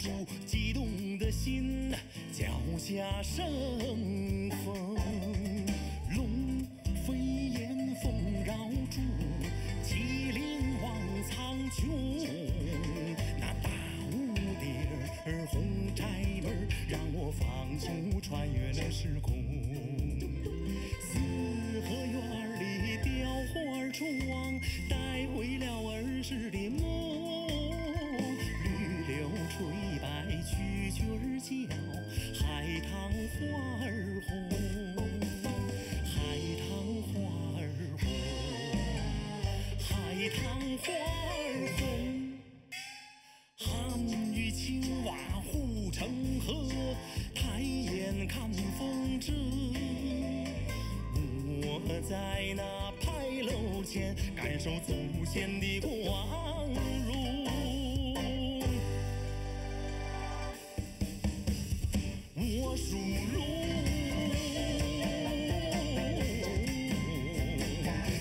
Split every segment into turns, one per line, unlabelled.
住激动的心，脚下生风。龙飞燕凤绕柱，麒麟望苍穹。那大蝴蝶儿红柴门，让我放松穿越了时空。四合院里雕花窗，带回了儿时的梦。绿柳垂白蛐蛐儿叫，海棠花儿红，海棠花儿红，海棠花儿红。汉与青蛙护城河，抬眼看风车。我在那牌楼前，感受祖先的光荣。我属龙，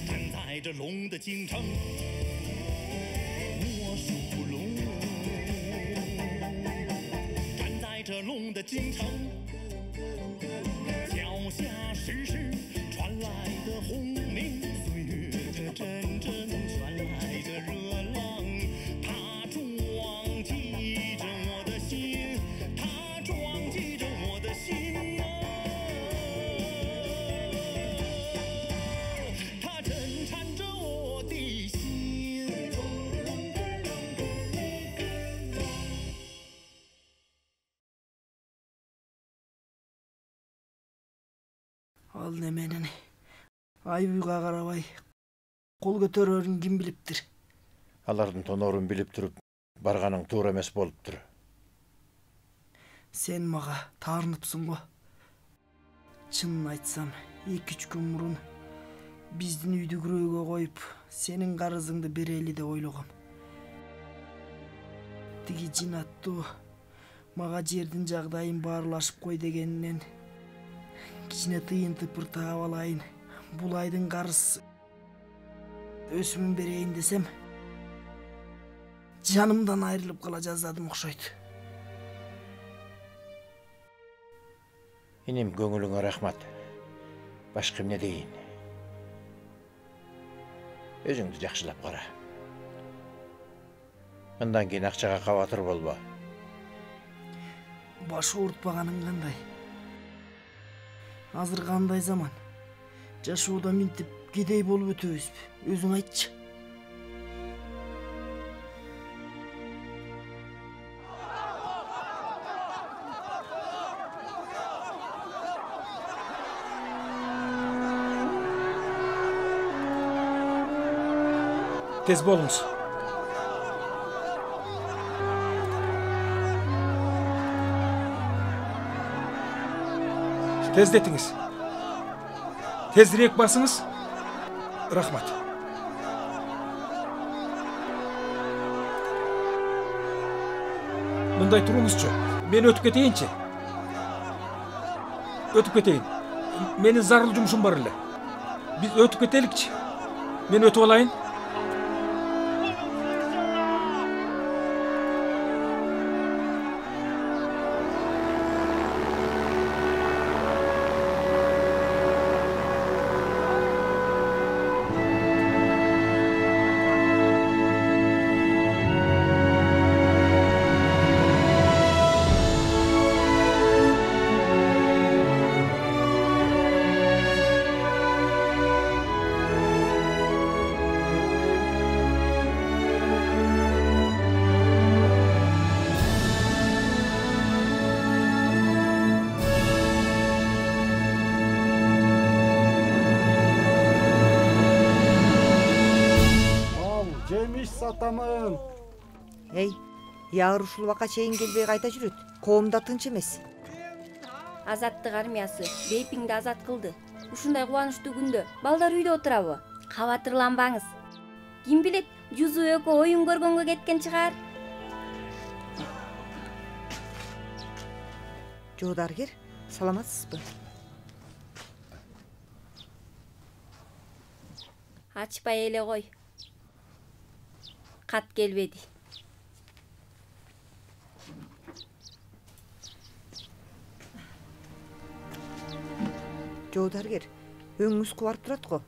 站在这龙的京城。我属龙，站在这龙的京城。脚下时时传来的轰鸣，岁月这阵阵传来的热浪，它撞击着我的心，它撞击着我的心啊，它震颤着我的心。
Ал неменени айбүйгө карабай кол көтөрөрүн ким билиптир?
Алардын тоноорун билип туруп, барганың туура эмес болуптур.
Сен мага таарыныпсың го. Чынын айтсам, 2-3 күн мурун биздин үйдү күрөөгө коюп, сенин карызыңды берели деп ойлогом. Тиги жинаттуу мага жердин жагдайын баарлашып кой дегенинен кичине тыйын тыпыр таап алайын, бул айдын карыз өсүмүн берейин десем, жанымдан айрылып кала жаздадым окшойт.
Иним, көңүлүңө рахмат. Башка эмне дейин? Өзүңдү жакшылап кара. Мындан кийин акчага кабатыр болбо.
Баш оорутпаганың кандай? Азыр кандай заман? Жашоодо минтип кедей болуп өтөбүзбү? Өзүң айтчы.
Tez bolunuz. Tezdetiniz. Tezdirek basınız. Rahmat. Mınday turunuzçu. Ben ötüp keteyinçi. Ötüp keteyin. Menin zarıl jumuşum bar ele. Biz ötüp ketelikçi. Men ötüp alayın.
Satamın.
Ey, yağır ушул убакка чейин келбей кайта жүрөт. Коомдо тынч эмес.
Азаттык армиясы Бейпиңди азат кылды. Ушундай кубанычтуу күндө балдар үйдө отурабы? Кабатырланбаңыз. Ким билет, Жузу экөө оюн көргөнгө кеткен чыгар.
Жоодаргер, саламатсызбы?
Ачпай эле кой. Кат келбеди.
Жоо дарыгер, өңүңүз кубарып турат го.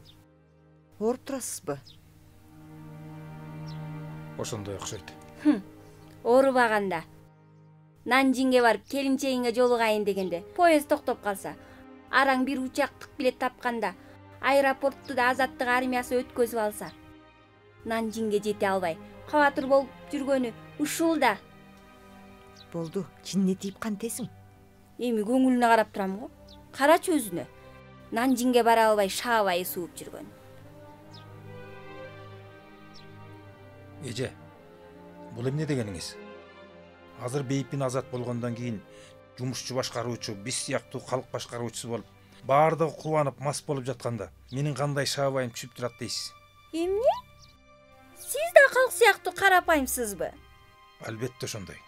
Ооруп турасызбы?
Ошондой окшойт.
Оорубаганда. Нанжинге барып келинчегиңе жолугайын дегенде поезд токтоп калса, араң бир учактык билет тапканда аэропорту да Азаттык армиясы өткөзүп алса, Нанжинге жете албай кабатыр болуп жүргөнү ушул да.
Болду, чинне тийип кантесиң?
Эми көңүлүнө карап турам го. Карачы өзүнө. Нанжинге бара албай шаабай сууп жүргөн.
Эже, бул эмне дегениңиз? Азыр Бейпин азат болгондон кийин жумушчу башкаруучу, биз сыяктуу калк башкаруучусу болуп, баардыгы кубанып мас болуп жатканда, менин кандай шаабайым түшүп турат дейсиз?
Эмне? Сиз да калк сыяктуу карапайымсызбы?
Албетте ошондой.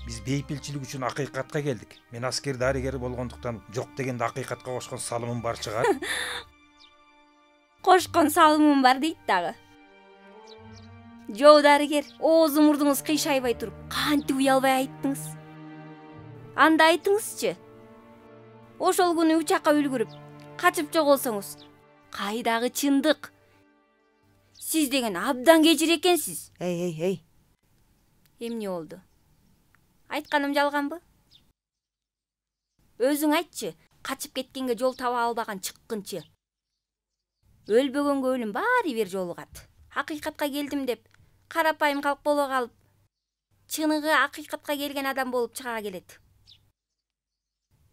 Биз бейпилчилик үчүн акыйкатка келдик. Мен аскер дарыгери болгондуктан жок дегенде акыйкатка кошкон салымым бар чыгар.
Кошкон салымым бар дейт дагы. Жоо дарыгер, оозу мурдуңуз кыйшайбай туруп, кантип уялбай айттыңыз? Анда айтыңызчы. Ошол күнү учакка үлгүрүп, качып жоголсоңуз, кайдагы чындык? Сиз деген абдан кечир экенсиз.
Эй.
Эмне болду? Айтканым жалганбы? Өзүң айтчы, качып кеткенге жол таба албаган чыккынчы. Өлбөгөнгө өлүм баары бир жолугат. Акыйкатка келдим деп, карапайым калп боло калып, чыныгы акыйкатка келген адам болуп чыга келет.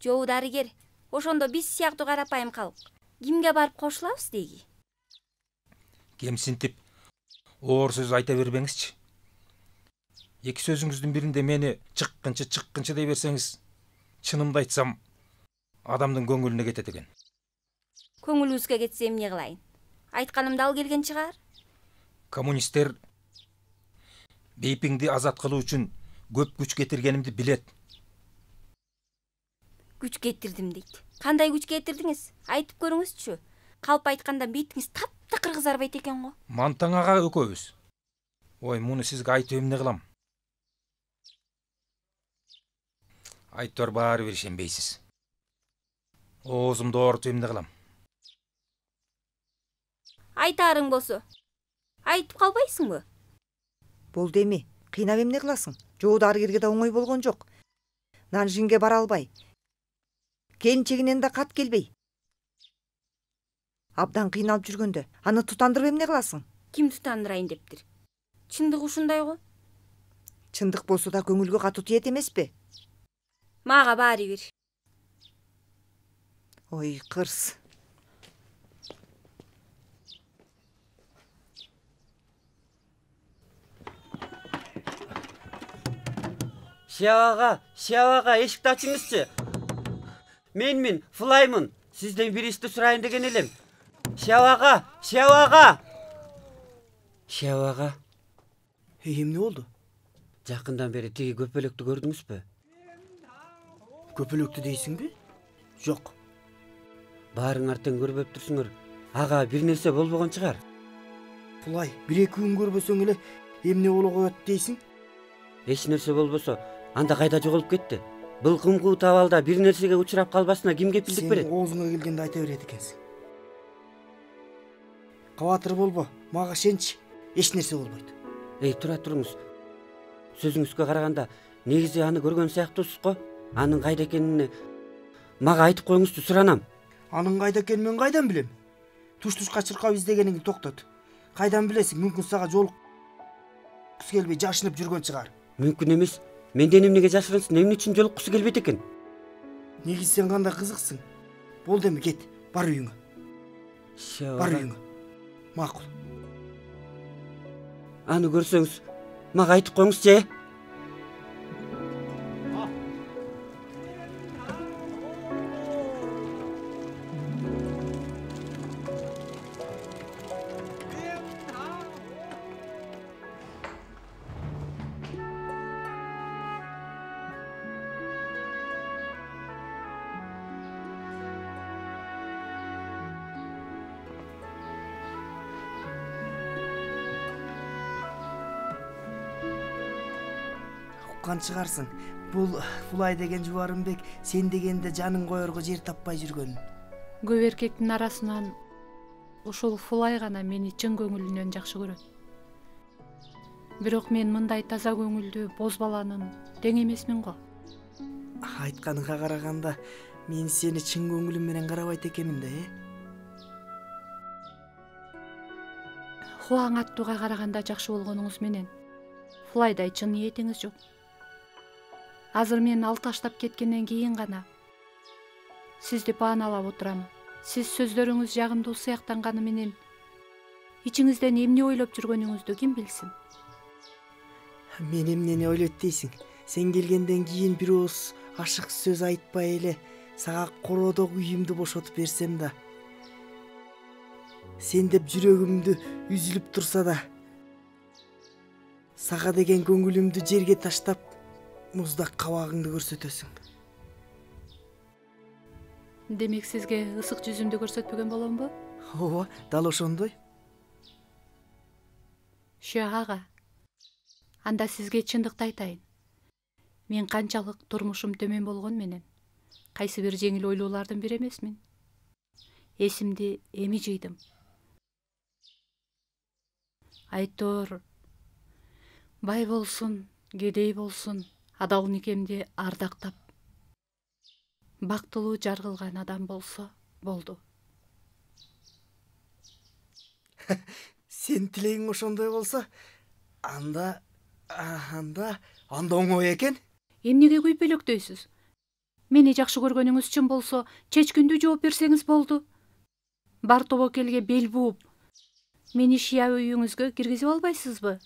Жоо дарыгер, ошондо биз сыяктуу карапайым калп, кимге барып кошулабыз деги?
Кемсинтип, оор сөз айта бербеңизчи. Эки сөзүңүздүн биринде мени чыккынчы дей берсеңиз, чынымды айтсам, адамдын көңүлүнө кетет экен.
Көңүлүңүзгө кетсе эмне кылайын? Айтканымды ал келген чыгар.
Коммунисттер Бейпиңди азат кылуу үчүн көп күч кетиргенимди билет.
Күч кетирдим дейт. Кандай күч кетирдиңиз? Айтып көрүңүзчү. Калп айтканда бетиңиз таптакыр кызарбайт экен го.
Мантаң ага экөөбүз. Ой, муну сизге айтып эмне кылам? Айтор баары бир ишенбейсиз. Оозумду оорутуп эмне кылам?
Айтарың болсо, айтып калбайсыңбы?
Болду эми, кыйнап эмне кыласың? Жоо дарыгерге да оңой болгон жок. Нанжинге бара албай, келинчегинен да кат келбей. Абдан кыйналып жүргөндө, аны тутандырып эмне кыласың?
Ким тутандырайын дептир? Чындык ушундай го.
Чындык болсо да көңүлгө катуу тиет эмеспи?
Мага баары бир.
Ой, кырс.
Шияб ага, эшикти ачыңызчы. Мен Фулаймын. Сизден бир ишти сурайын деген элем. Шияб ага.
Эмне болду?
Жакындан бери тиги көпөлөктү көрдүңүзбү?
Көпөлөктү дейсиңби? Жок.
Баарыңар тең көрбөп турсуңар. Ага, бир нерсе болбогон чыгар.
Фулай, бир-эки күн көрбөсөң эле эмне боло коет дейсиң?
Эч нерсе болбосо, анда кайда жоголуп кетти? Бул кымгуу табалда бир нерсеге учурап калбасына ким кепилдик берет?
Сен оозуңа келгенде айта берет экенсиң. Кабатыр болбо, мага ишенчи. Эч нерсе болбойт.
Эй, тура туруңуз. Сөзүңүзгө караганда, негизи аны көргөн сыяктуусуз го. Анын кайда экенин мага айтып коюңузчу, суранам.
Анын кайда экенин мен кайдан билем? Туш-тушка чыркап издегениңди токтот. Кайдан билесиң? Мүмкүн сага жолуккусу келбей жашынып жүргөн чыгар.
Мүмкүн эмес. Менден эмнеге жашырынсын? Эмне үчүн жолуккусу келбейт экен?
Негизи сен кандай кызыксың? Болду эми кет, бар үйүңө. Бар үйүңө. Макул.
Аны көрсөңүз, мага айтып коюңузчу.
Уккан чыгарсың. Бул Фулай деген Жубарымбек сен дегенде жаның коерго жер таппай жүргөн.
Көп эркектин арасынан ушул Фулай гана мени чын көңүлүнөн жакшы көрөт. Бирок мен мындай таза көңүлдүү боз баланын тең эмесмин го.
Айтканыңа караганда мен сени чын көңүлүм менен карабайт экенмин да,
Хуаң аттууга караганда жакшы болгонуңуз менен Фулайдай чын ниетиңиз жок. Азыр мен ал таштап кеткенден кийин гана сизди бааналап отурам. Сиз сөздөрүңүз жагымдуу сыяктанганы менен ичиңизден эмне ойлоп жүргөнүңүздү ким билсин?
Мен эмнени ойлойт дейсиң? Сен келгенден кийин бир ооз ашык сөз айтпай эле сага короодо үйүмдү бошотуп берсем да, сен деп жүрөгүмдү үзүлүп турса да, сага деген көңүлүмдү жерге таштап, муздак кабагыңды көрсөтөсүң.
Демек сизге ысык жүзүмдү көрсөтпөгөн боломбу?
Ооба, дал ошондой.
Ага. Анда сизге чындыкты айтайын. Мен канчалык турмушум төмөн болгон менен кайсы бир жеңил ойлуулардын бири эмесмин. Эсимди эми жыйдым. Айтор бай болсун, кедей болсун, адал никемди ардактап, бактылуу жар кылган адам болсо болду.
Сен тилегиң ошондой болсо, анда оңой экен.
Эмнеге күйпөлөктөйсүз? Мени жакшы көргөнүңүз чын болсо, чечкиндүү жооп берсеңиз болду. Бар тобокелге бел бууп, мени шия үйүңүзгө киргизип албайсызбы?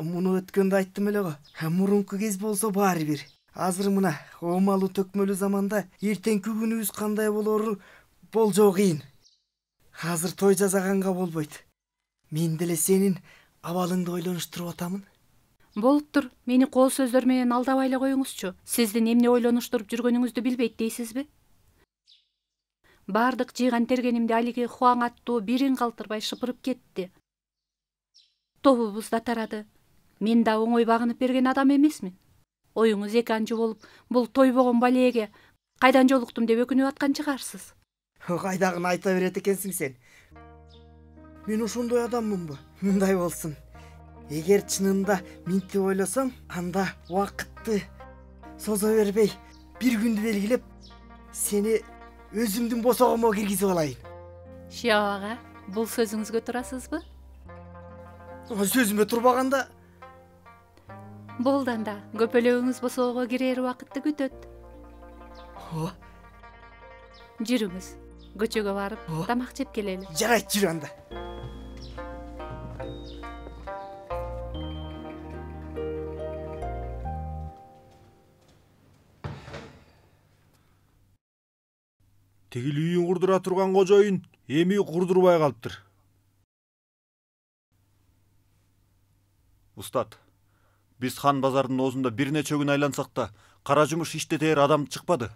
Муну өткөндө айттым эле го. Мурунку кез болсо баары бир. Азыр мына оомалуу төкмөлүү заманда эртеңки күнүбүз кандай болору болжоо кыйын. Азыр той жасаганга болбойт. Мен деле сенин абалыңды ойлонуштуруп атамын.
Болуптур, мени коо сөздөр менен алдабай эле коюңузчу. Сиздин эмне ойлонуштуруп жүргөнүңүздү билбейт дейсизби? Бардык жыйган тергенимди алиги Хуаң аттуу бирин калтырбай шыпырып кетти. Тобубуз да тарады. Мен да оңой багынып берген адам эмесмин. Оюңуз эки анчы болуп, бул тойбогон балеге кайдан жолуктум деп өкүнүп аткан чыгарсыз.
Кайдагын айта берет экенсиң сен. Мен ошондой адаммынбы? Мындай болсун. Эгер чынында минтип ойлосоң, анда убакытты созо бербей, бир күндү белгилеп, сени өзүмдүн босогомо киргизип алайын.
Ага, бул сөзүңүзгө турасызбы?
Сөзүмө турбаганда
болду анда, көпөлөгүңүз босоого кирээр убакытты күтөт. Жүрүңүз, көчөгө барып тамак жеп келели.
Жарайт, жүрү анда.
Тигил үйүн курдура турган кожоюн эми курдурбай калыптыр.
Устат, биз хан базардын оозунда бир нече күн айлансак да, кара жумуш иштетээр адам чыкпады.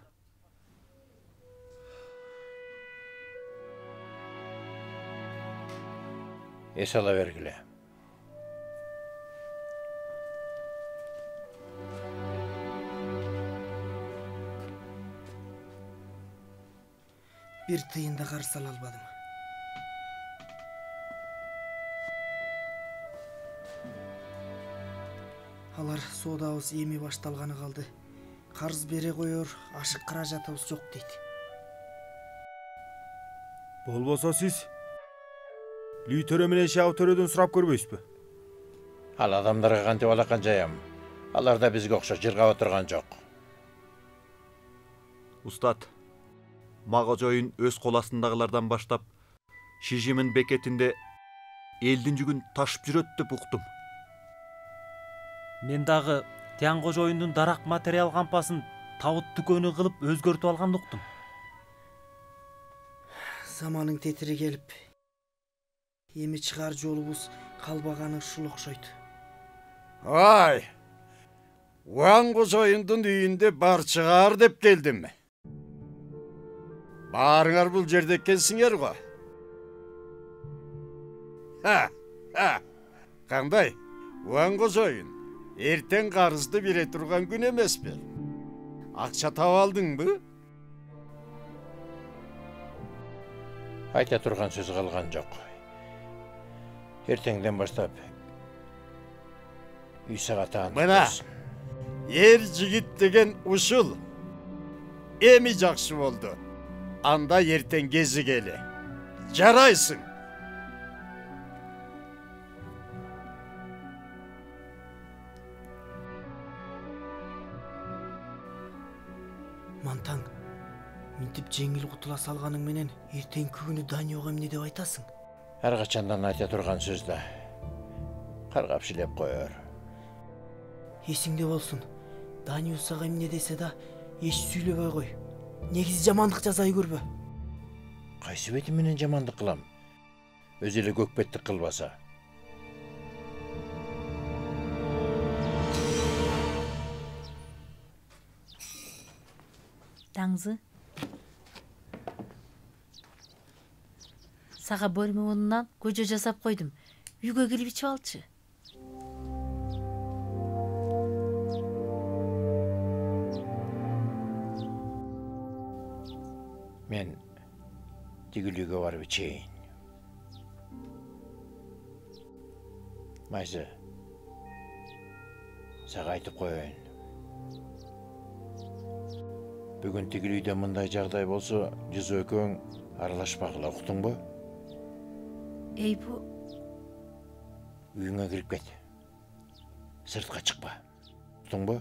Эс ала бергиле.
Бир тыйын да карыз ала албадым. Алар соодабыз эми башталганы калды. Карыз бере коёр, ашык каражатыбыз жок дейт.
Болбосо сиз Лүй төрө менен Шагы төрөдөн сурап көрбөйсүзбү?
Ал адамдарга кантип алакан жаям. Алар да бизге окшош жыргап отурган жок.
Устат, Магожоюн өз кол астындагылардан баштап Шижимин бекетинде элдин жүгүн ташып жүрөт деп уктум.
Мен дагы Тян кожоюндун дарак материал кампасын табыт дүкөнү кылып өзгөртүп алганды уктум.
Заманын тетири келип, эми чыгар жолубуз калбаганы ушул окшойт.
Ай, Уан кожоюндун үйүндө бар чыгар деп келдим. Баарыңар бул жерде экенсиңер го. Кандай? Уан кожоюн, эртең карызды бере турган күн эмеспи? Акча таап алдыңбы?
Айта турган сөз калган жок. Эртеңден баштап үй сагаты
Мына ер жигит деген ушул. Эми жакшы болду. Анда эртең кезигели. Жарайсың.
Мантаң, мынтип жеңил кутула салганың менен эртеңки күнү Даниога эмне деп айтасың?
Ар качандан айта турган сөз да каргап шилеп коёр.
Эсиңде болсун. Данио сага эмне десе да эч сүйлөбөй кой. Негизи жамандык жасай көрбө.
Кайсы бети менен жамандык кылам? Өзү эле көкпеттик кылбаса.
Даңзы. Сага бөлмө унунан көжө жасап койдум. Үйгө келип ичип алчы.
Мен тигил үйгө барып ичейин. Майзы, сага айтып коеюн. Бүгүн тигил үйдө мындай жагдай болсо, Жүзү экөөң аралашпагыла, уктуңбу?
Эй, бу
Үйүңө кирип кет. Сыртка чыкпа. Уктуңбу?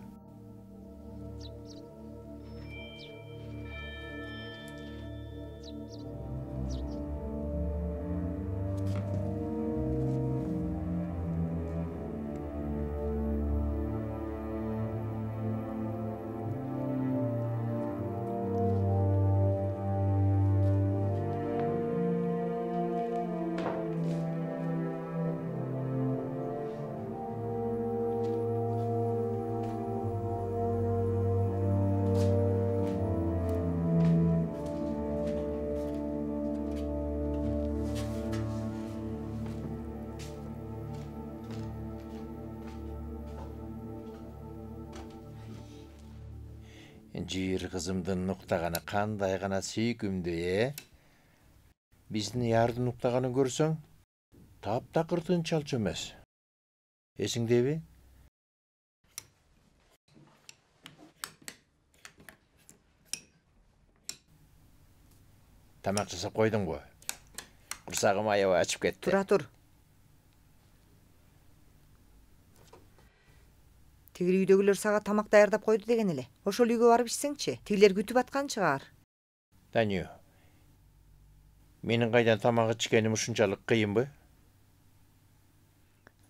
Жиир кызымдын уктаганы кандай гана сүйкүмдүү, Биздин Ярдын уктаганын көрсөң, таптакыр тынчалчу эмес. Эсиңдеби? Тамак жасап койдуңбу? Курсагым аябай ачып кетти.
Тура тур. Тигил үйдөгүлөр сага тамак даярдап койду деген эле. Ошол үйгө барып ичсеңчи. Тигилер күтүп аткан чыгар.
Данио, менин кайдан тамак ичкеним ушунчалык кыйынбы?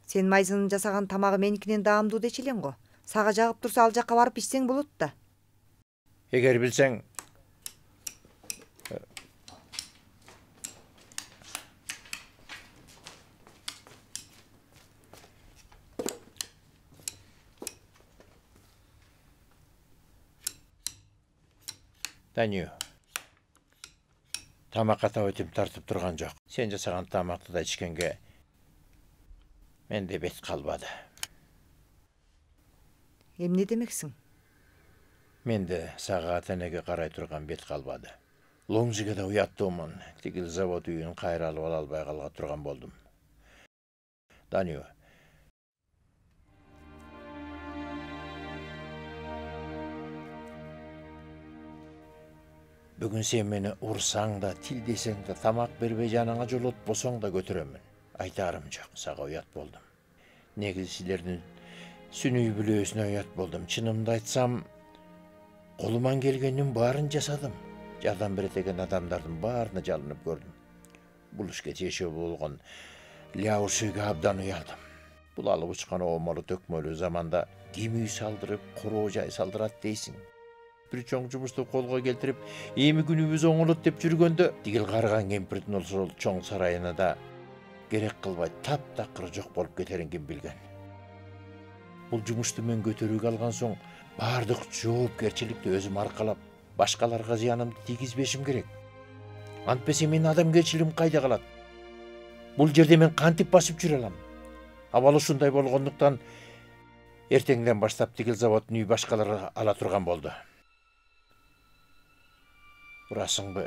Сен Майзынын жасаган тамагы меникинен даамдуу дечи элең го. Сага жагып турса ал жакка барып ичсең болот да.
Эгер билсең, Данио, тамакка табытым тартып турган жок. Сен жасаган тамакты да ичкенге менде бет калбады.
Эмне демексиң?
Менде сага тенеге карай турган бет калбады. Лоңжиге да уяттуумун. Тигил завод үйүн кайра алып ала албай калга турган болдум. Данио, бүгүн сен мени урсаң да, тилдесең да, тамак бербей жаныңа жолотпосоң да көтөрөмүн. Айтарым жок, сага уят болдум. Негизи силердин сүнүй бүлөөсүнө уят болдум. Чынымды айтсам, колуман келгендин баарын жасадым. Жардам берет деген адамдардын баарына жалынып көрдүм. Бул ишке тиешелүү болгон Ляушиге абдан уялдым. Бул алып учкан оомолу төкмөлүү заманда ким үй салдырып, куроо жай салдырат дейсиң. Бир чоң жумушту колго келтирип, эми күнүбүз оңолот деп жүргөндө, тигил карган кемпирдин ошол чоң сарайына да керек кылбай таптакыр жок болуп кетерин ким билген. Бул жумушту мен көтөрүүгө алган соң, баардык жоопкерчиликти өзүм аркалап, башкаларга зыянымды тийгизбешим керек. Антпесе менин адамгерчилигим кайда калат? Бул жерде мен кантип басып жүрө алам? Абалы ушундай болгондуктан эртеңден баштап тигил заводдун үй башкалар ала турган болду. Урасыңбы?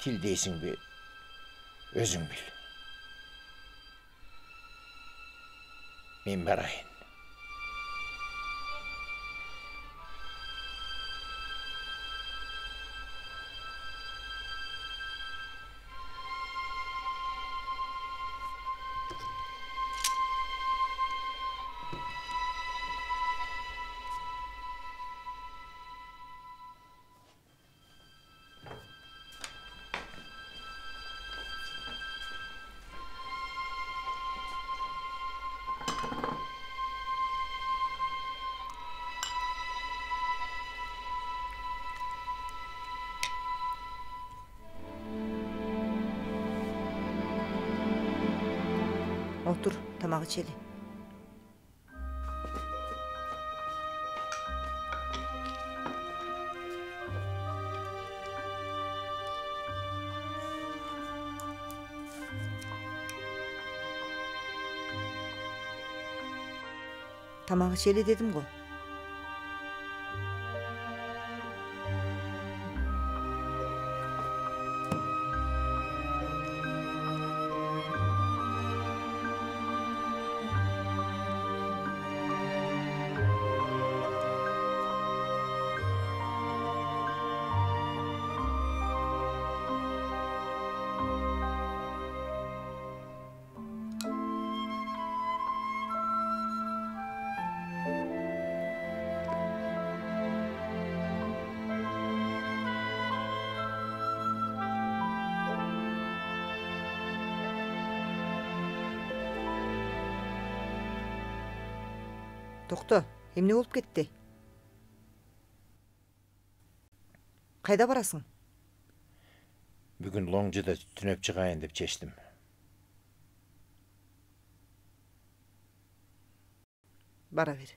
til deysiңби, өзүң bil. Мен барайын.
Отур, тамак ичели. Тамак ичели дедим го. Токто, эмне болуп кетти? Кайда барасың?
Бүгүн Лоңжыда түнөп чыгайын деп чечтим.
Бара бер.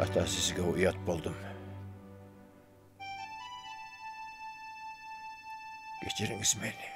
Ата сізге ұят болдым. Кешіріңіз мені.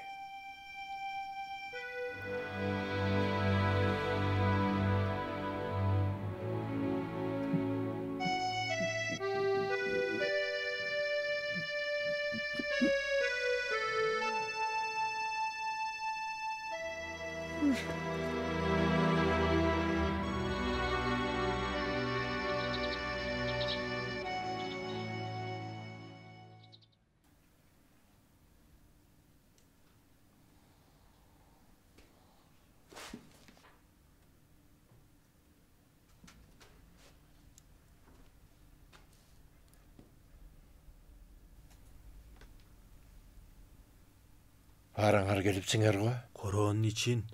Барыңар келипсиңер го?
Короонун ичин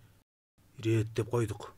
ирээттеп койдук.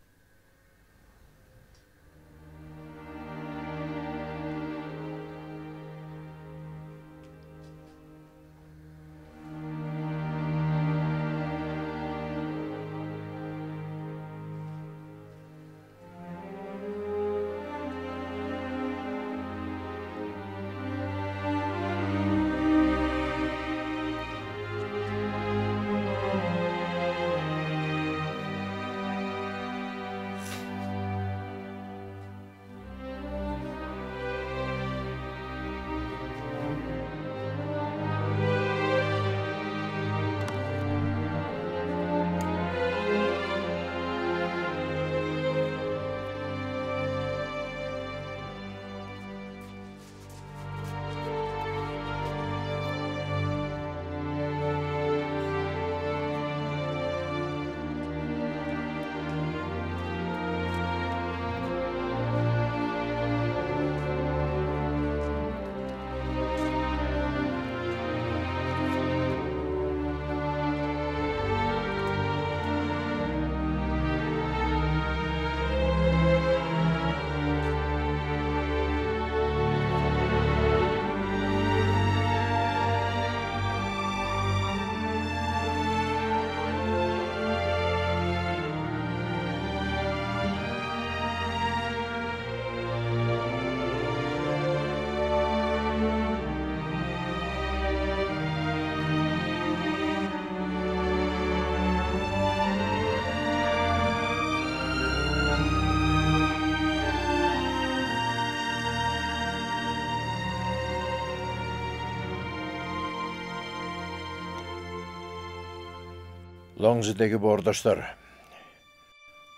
Лоңжидеги боордоштор.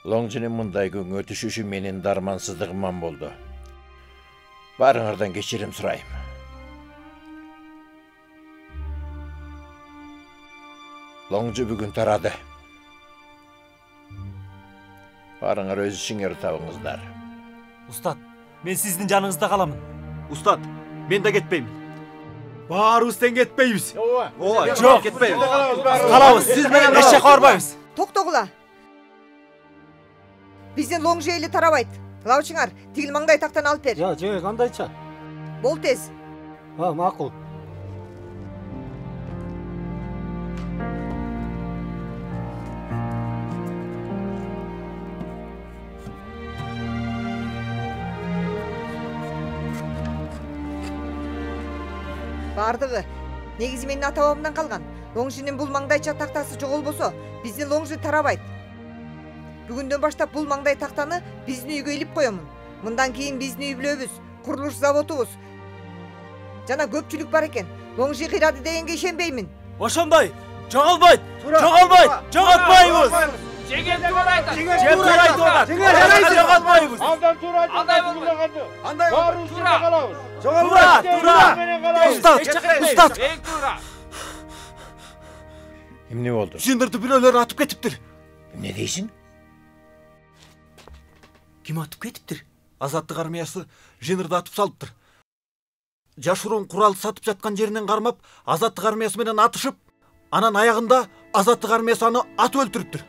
Лоңжинин мындай күнгө түшүшү менин дармансыздыгыман болду. Барыңардан кечирим сурайм. Лоңжу бүгүн тарады. Барыңар өз ишиңерди табыңыздар.
Устат, мен сиздин жаныңызда каламын.
Устат, мен да кетпеймин.
Баарыбыз тең кетпейбиз.
Ооба,
Жок,
кетпейбиз.
Калабыз, сиз менен эч жакка барбайбыз.
Токтогула. Биздин Лоңжу эли тарабайт. Лаучуңар, тигил маңдай тактан алып бер.
Же, кандайча?
Бол тез.
Макул.
Бардыгы. Негизи менин ата-бабамдан калган. Лоңжунун бул маңдайча тактасы жоголбосо, биздин Лоңжу тарабайт. Бүгүндөн баштап бул маңдай тактаны биздин үйгө илип коёмун. Мындан кийин биздин үй бүлөбүз, курулуш заводубуз жана көпчүлүк бар экен. Лоңжу кыйрады дегенге ишенбеймин.
Ошондой, жоголбойт, жоготпайбыз. Жеген туура айтат. Жоготпайбыз.
Алдан туура айтат.
Андай болбойт.
Андай баарыбыз туура калабыз.
Устат. Эң туура.
Эмне болду?
Жындырды бирөөлөр атып кетиптир.
Эмне дейсиң?
Ким атып кетиптир? Азаттык армиясы жынырды атып салыптыр. Жашыруун курал сатып жаткан жеринен кармап, Азаттык армиясы менен атышып, анан аягында Азаттык армиясы аны атып өлтүрүптүр.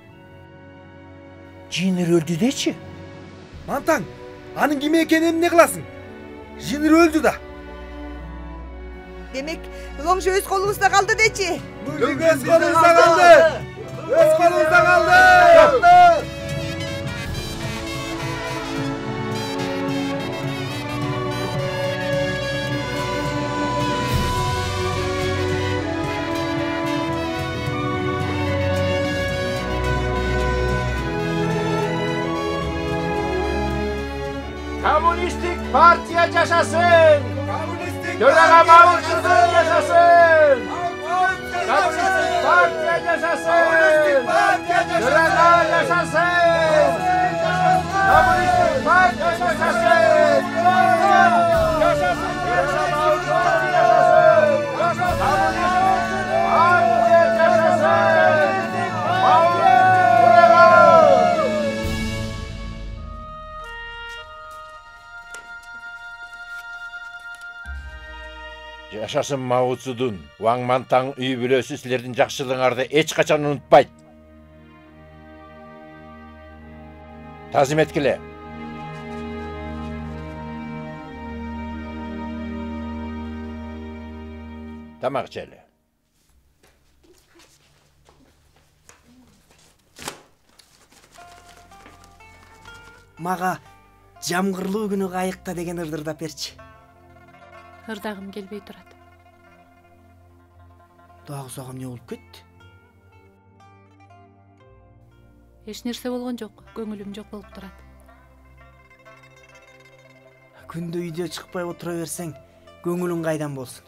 Жинир өлдү дечи?
Мантаң, анын ким экенин эмне кыласың? Жинир өлдү да.
Демек, Лоңжу өз колубузда калды дечи.
Өз колубузда калды.
Komünistik partiya yaşasın. Töreğe mağlutsuzluğu yaşasın. Komünistik partiya yaşasın. Töreğe yaşasın. Komünistik partiya yaşasın. Yaşasın. Töreğe mağlutsuzluğu yaşasın. Komünistik partiya yaşasın.
Жашасын Мао Цзэдун. Ваң Мантаң үй бүлөсү силердин жакшылыгыңарды эч качан унутпайт. Тазим эткиле. Тамак жели.
Мага жамгырлуу күнү кайыкта деген ырдырдап берчи.
Ырдагым келбей турат.
Дагы сага эмне болуп кетти?
Эч нерсе болгон жок, көңүлүм жок болуп турат.
Күндө үйдө чыкпай отура берсең, көңүлүң кайдан болсун?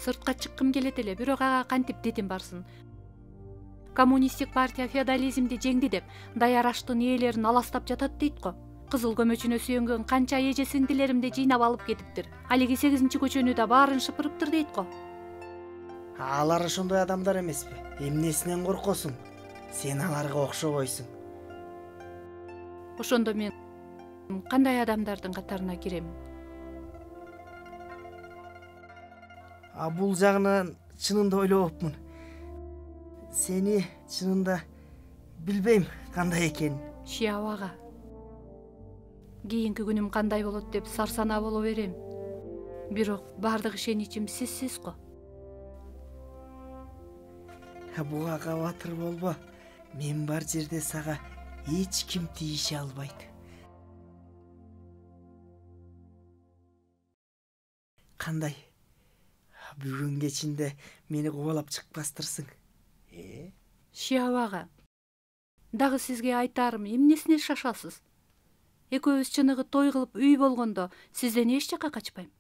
Сыртка чыккым келет эле, бирок ага кантип дитим барсын. Коммунисттик партия феодализмди жеңди деп, даяраштын ээлерин аластап жатат дейт го. Кызыл көмөчүнө сүйөнгөн канча эже сиңдилеримди жыйнап алып кетиптир. Алиги 8-көчөнү да баарын шыпырыптыр дейт го.
Алар ошондой адамдар эмеспи? Эмнесинен коркосуң? Сен аларга окшобойсуң.
Ошондо мен кандай адамдардын катарына кирем?
Бул жагынан чынында ойлобопмун. Сени чынында билбейм кандай экенин.
Шияп ага. Кийинки күнүм кандай болот деп сарсанаа боло берем. Бирок бардык ишеничим сизсиз го.
Буга кабатыр болбо. Мен бар жерде сага эч ким тийише албайт. Кандай? Бүгүн кечинде мени кубалап чыкпастырсың.
Шияп ага. Дагы сизге айтарым, эмнесине шашасыз? Экөөбүз чыныгы той кылып үй болгондо сизден эч жакка качпайм.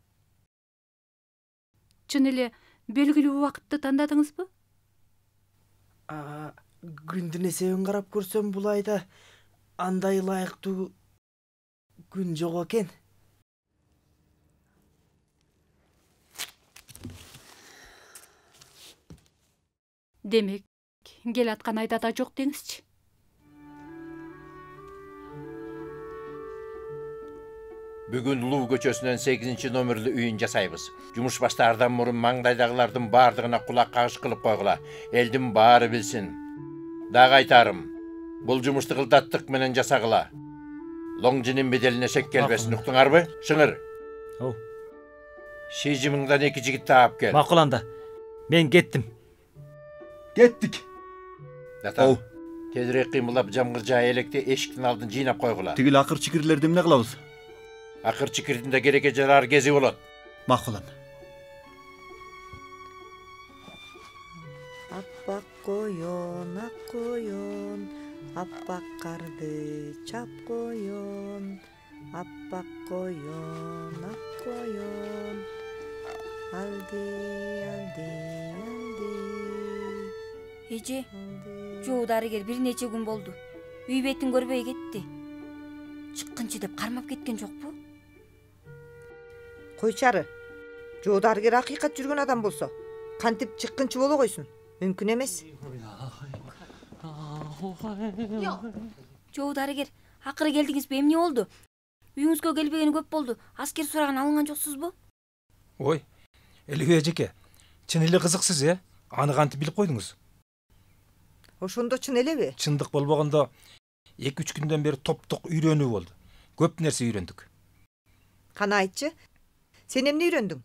Чын эле белгилүү убакытты тандадыңызбы?
Күндүн эсебин карап көрсөм, бул айда андай ылайыктуу күн жок экен.
Демек, кел аткан айда да жок деңизчи.
Бүгүн Луу көчөсүнөн 8 номерлүү үйүн жасайбыз. Жумуш баштаардан мурун маңдайдагылардын баардыгына кулак кагыш кылып койгула. Элдин баары билсин. Дагы айтарым, бул жумушту кылдаттык менен жасагыла. Лоңжинин беделине шек келбесин, уктуңарбы? Шыңыр. Шижимиңдан 2 жигит таап кел.
Макул анда. Мен кеттим.
Кеттик.
Дата. Тезирээк кыймылдап жамгыржа электе эшиктин алдын жыйнап койгула.
Тигил акыр чикирлерди эмне кылабыз?
Акыр чикирдин да керекке жарар кези болот.
Макулам.
Аппак коён, ак коён, аппак карды чап коён, аппак коён, ак коён, алды, алды, алды.
Эже, жоо дарыгер бир нече күн болду. Үй бетин көрбөй кетти. Чыккынчы деп кармап кеткен жокпу?
Койчары. Жоо дарыгер акыйкат жүргөн адам болсо, кантип чыккынчы боло койсун? Мүмкүн эмес.
Жоо дарыгер, акыры келдиңизби? Эмне болду? Үйүңүзгө келбегени көп болду. Аскер сураган алынган жоксузбу?
Ой, Элибей эжеке, чын эле кызыксыз, Аны кантип билип койдуңуз?
Ошондо чын элеби?
Чындык болбогондо 2-3 күндөн бери топтук үйрөнүү болду. Көп нерсе үйрөндүк.
Кана айтчы, сен эмне үйрөндүң?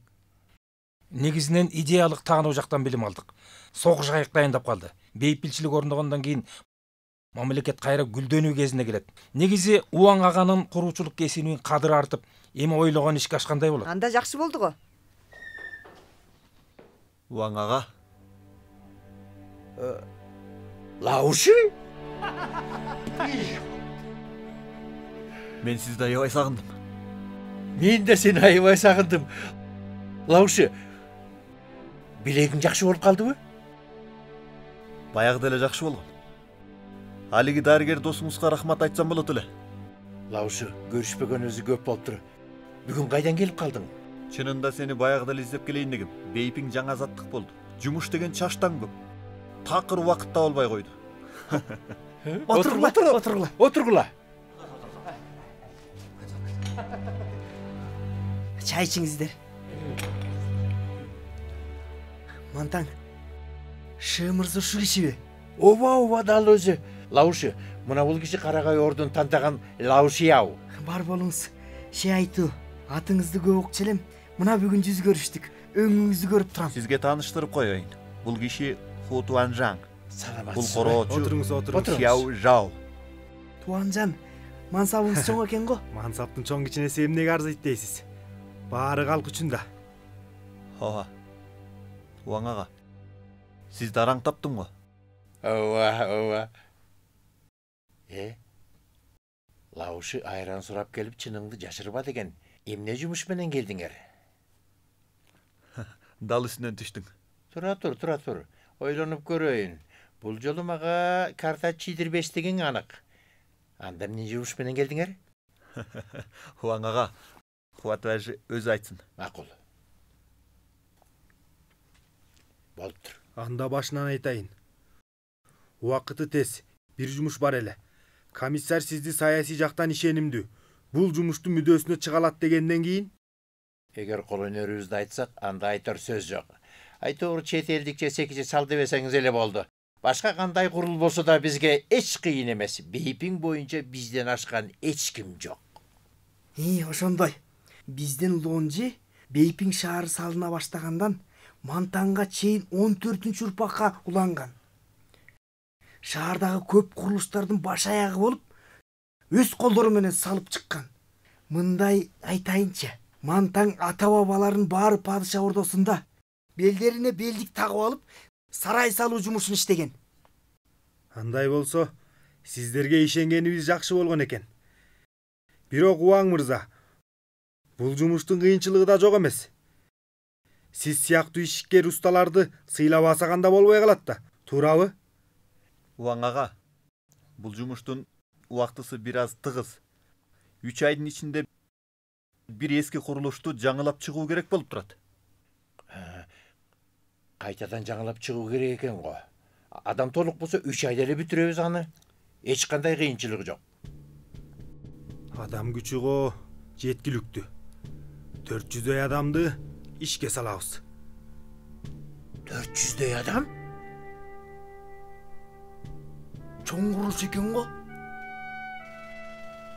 Негизинен идеялык таануу жактан билим алдык. Согуш кайык дайындап калды. Бейпилчилик орногондон кийин мамлекет кайра гүлдөнүү кезине келет. Негизи Убаң аганын куруучулук кесибинин кадыры артып, эми ойлогон ишке ашкандай болот.
Анда жакшы болду го.
Убаң ага.
Лаушы?
Мен сизди аябай сагындым.
Мен де сени аябай сагындым. Лаушы, билегиң жакшы болуп калдыбы?
Баягы деле жакшы болгон. Алиги дарыгер досуңузга рахмат айтсам болот эле.
Лаушы, көрүшпөгөнүбүз көп болуптур. Бүгүн кайдан келип калдың?
Чынында сени баягы деле издеп келейин дегем. Бейпиң жаңа азаттык болду. Жумуш деген чаштан көп. Такыр убакытта болбой койду.
Отургула.
Чай ичиңиздер. Мантаң, Шы мырза ушу кишиби?
Ооба дал өзү. Лаушы, мына бул киши Карагай ордун тантаган Лаушияу.
Бар болуңуз. Ше айтуу, атыңызды көп укчу элем. Мына бүгүн жүз көрүштүк. Өңүңүздү көрүп турам.
Сизге тааныштырып коеюн. Бул киши Ху Туанжан. Бул короочу.
Отуруңуз.
Сяо Жао.
Туанжан, мансабыңыз чоң экен го?
Мансаптын чоң кичинеси эмнеге арзыйт дейсиз? Баары калк үчүн да.
Ооба. Уаң ага. Сиз дараң таптым го.
Ооба. Лаушы айран сурап келип чыныңды жашырба деген. Эмне жумуш менен келдиңер?
Дал үстүнөн түштүң.
Тура тур. Ойлонуп көрөйүн. Бул жолу мага карта чийдирбештигиң анык. Анда эмне жумуш менен келдиңер?
Уаң ага. Хуатважы өзү айтсын.
Макул. Болуптур.
Анда башынан айтайын. Убакыты тез. Бир жумуш бар эле. Комиссар сизди саясий жактан ишенимдүү. Бул жумуштун мүдөөсүнө чыгалат дегенден кийин
Эгер кол өнөрүбүздү айтсак, анда айтар сөз жок. Айтор чет элдикче секичи сал дебесеңиз эле болду. Башка кандай курул болсо да бизге эч кыйын эмес. Бейпиң боюнча бизден ашкан эч ким жок.
Ошондой. Биздин Лонжи Бейпиң шаары салына баштагандан Мантаңга чейин 14-урпакка уланган. Шаардагы көп курулуштардын баш аягы болуп, өз колдору менен салып чыккан. Мындай айтайынчы, Мантаң ата-бабаларын баары падыша ордосунда белдерине белдик тагып алып, сарай салуу жумушун иштеген.
Андай болсо, сиздерге ишенгенибиз жакшы болгон экен. Бирок Уаң мырза, бул жумуштун кыйынчылыгы да жок эмес. Сиз сыяктуу ишкер усталарды сыйлабасаган да болбой калат да, туурабы?
Уаң ага, бул жумуштун убактысы бир аз тыгыз. 3 айдын ичинде бир эски курулушту жаңылап чыгуу керек болуп турат.
Кайтадан жаңылап чыгуу керек экен го. Адам толук болсо 3 айда эле бүтүрөбүз аны. Эч кандай кыйынчылыгы жок.
Адам күчү го жеткиликтүү. 400дөй адамды ишке салабыз.
400дөй адам?
Чоң курулуш экен го.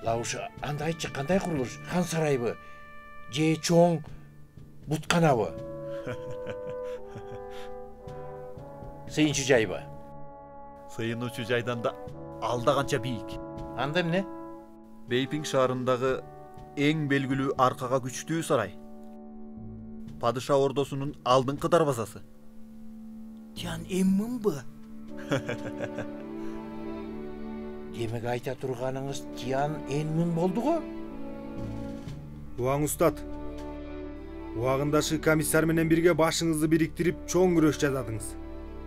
Лауша, анда айтчы, кандай курулуш? Хан сарайбы? Же чоң бутканабы? Сыйынчу жайбы?
Сыйынуучу жайдан да алда канча бийик.
Анда эмне?
Бейпиң шаарындагы эң белгилүү аркага күчтүү сарай. Падыша ордосунун алдыңкы дарбазасы.
Тян эмминби?
Демек айта турганыңыз Тиян Энмин болду го?
Уаң устат. Убагындашы комиссар менен бирге башыңызды бириктирип чоң күрөш жасадыңыз.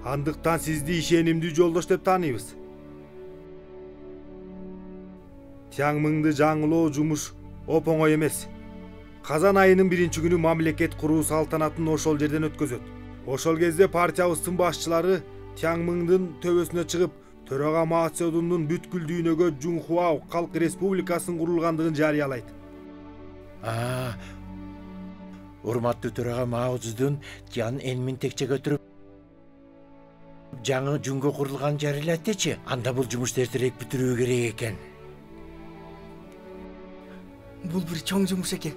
Андыктан сизди ишенимдүү жолдош деп тааныйбыз. Тяңмыңды жаңылоо жумуш оңой эмес. Казан айынын 1-күнү мамлекет куруу салтанатын ошол жерден өткөзөт. Ошол кезде партиябыздын башчылары Тяңмыңдын төбөсүнө чыгып, Төрага Мао Цзедундун бүткүл дүйнөгө Жунхуа Калк Республикасынын курулгандыгын жарыялайт.
Урматтуу Төрага Мао Цзедун Тиян Энмин текче көтүрүп жаңы жүнгө курулган жарыялайт дечи. Анда бул жумушту эртерээк бүтүрүү керек экен.
Бул бир чоң жумуш экен.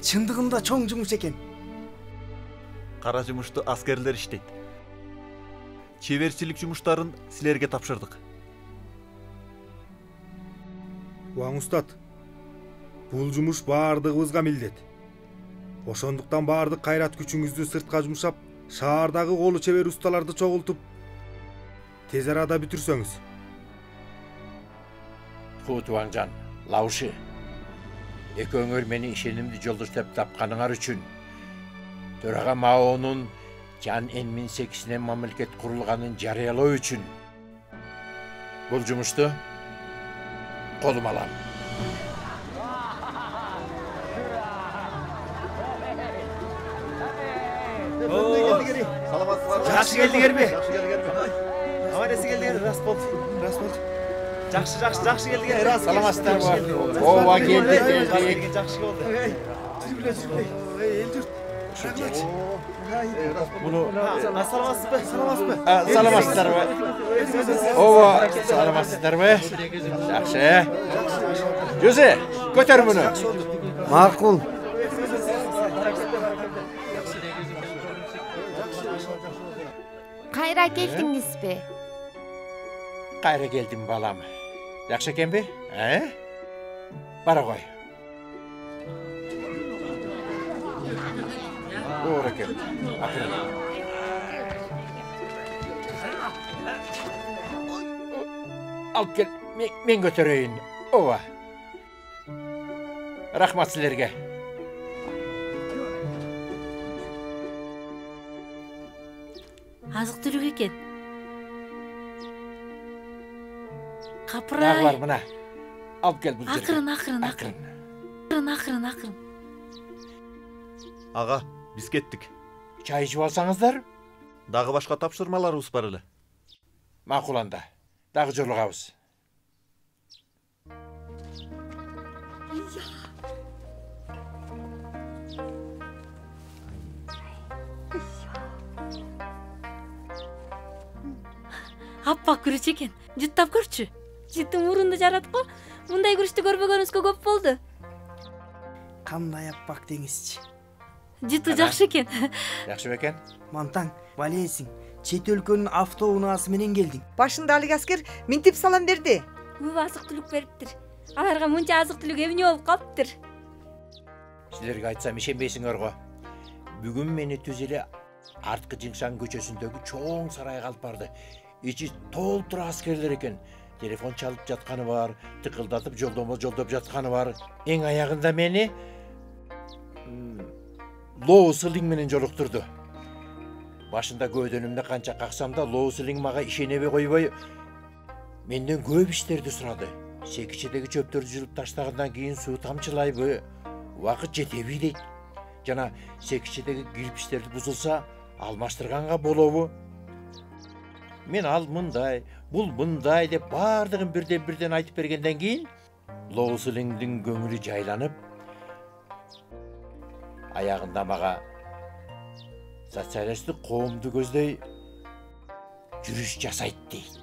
Чындыгында чоң жумуш экен.
Кара жумушту аскерлер иштейт. Чеберчилик жумуштарын силерге тапшырдык.
Уаң устат, бул жумуш баардыгыбызга милдет. Ошондуктан баардык кайрат күчүңүздү сыртка жумшап, шаардагы колу чебер усталарды чогултуп, тез арада бүтүрсөңүз.
Ху Туанжан, Лауши, экөөңөр мени ишенимдүү жолдош деп тапканыңар үчүн Төрага Маонун Тиян Энмин секисинен мамлекет курулганын жарыялоо үчүн бул жумушту колума алам.
Жакшы келдиңерби? Аман-эсен келдиңер, рас болду. Жакшы келдиңер, рас.
Саламатсыздарбы? Ооба келдик.
Жакшы болду.
Эл журт.
Bunu
Саламатсызбы?
саламатсыздарбы? Ооба, саламатсыздарбы? Жакшы. Жүзе, көтөр муну.
Макул.
Кайра келдиңизби?
Кайра келдим балам. Жакшы экенби? Бара кой. Оор экен. Алып кел, мен көтөрөйүн. Ооба. Рахмат силерге.
Азык түлүк экен. Капырай.
Дагы бар мына. Алып кел бул жерге.
Акырын.
Ага, биз кеттик.
Чай ичип алсаңыздар?
Дагы башка тапшырмаларыбыз бар эле.
Макул анда. Дагы жолугабыз.
Аппак күрүч экен. Жуттап көрчү.
Життин мурунду жараткы. Мындай күрүчтү көрбөгөнүбүзгө көп болду.
Кандай аппак деңизчи.
Жуту жакшы экен.
Жакшы бекен?
Мантаң, балесиң. Чет өлкөнүн автоунаасы менен келдиң.
Башында алык аскер минтип салам берди.
Көп азык түлүк бериптир. Аларга мынча азык түлүк эмне болуп калыптыр?
Силерге айтсам ишенбейсиңер го. Бүгүн мени түз эле арткы Жыңшан көчөсүндөгү чоң сарайга алып барды. Ичи толтура аскерлер экен. Телефон чалып жатканы бар, тыкылдатып жолдоп жатканы бар. Эң аягында мени Лоу Сылиң менен жолуктурду. Башында көөдөнүмдө канча каксам да Лоу Сылиң мага ишенебей койбой, менден көп иштерди сурады. Секичедеги чөптөрдү жылып таштагандан кийин суу тамчылайбы, убакыт жетеби дейт. Жана секичедеги кирпичтерди бузулса, алмаштырганга болобу? Мен ал мындай, бул мындай деп бардыгын бирден айтып бергенден кийин Лоу Сылиңдин көңүлү жайланып, аягында мага социалисттик коомду көздөй жүрүш жасайт дейт.